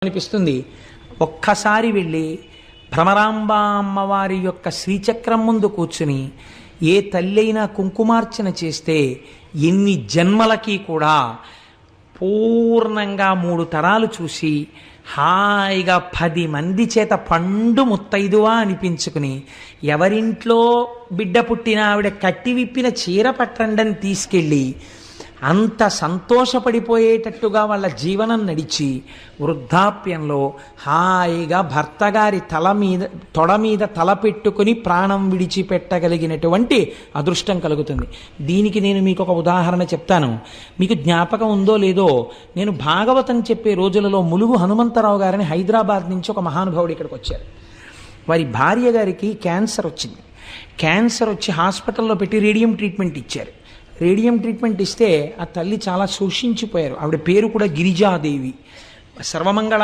అనిపిస్తుంది. ఒక్కసారి వెళ్ళి భ్రమరాంబ అమ్మవారి యొక్క శ్రీచక్రం ముందు కూర్చుని ఏ తల్లైనా కుంకుమార్చన చేస్తే ఎన్ని జన్మలకి కూడా పూర్ణంగా 3 తరాలు చూసి హాయిగా 10 మంది చేత పండు ముత్తైదువా అనిపించుకుని ఎవరింట్లో బిడ్డ పుట్టిన ఆవిడ కట్టి విప్పిన చీర పట్టండని తీసుకెళ్ళి అంత సంతోషపడిపోయేటట్టుగా వాళ్ళ జీవనం నడిచి వృద్ధాప్యంలో హాయిగా భర్తగారి తొడ మీద తల పెట్టుకుని ప్రాణం విడిచిపెట్టగలిగినటువంటి అదృష్టం కలుగుతుంది. దీనికి నేను మీకు ఒక ఉదాహరణ చెప్తాను. మీకు జ్ఞాపకం ఉందో లేదో, నేను భాగవతం చెప్పే రోజులలో ములుగు హనుమంతరావు గారిని హైదరాబాద్ నుంచి ఒక మహానుభావుడు ఇక్కడికి వచ్చారు. వారి భార్య గారికి క్యాన్సర్ వచ్చింది. క్యాన్సర్ వచ్చి హాస్పిటల్లో పెట్టి రేడియం ట్రీట్మెంట్ ఇచ్చారు. రేడియం ట్రీట్మెంట్ ఇస్తే ఆ తల్లి చాలా శోషించిపోయారు. ఆవిడ పేరు కూడా గిరిజాదేవి. సర్వమంగళ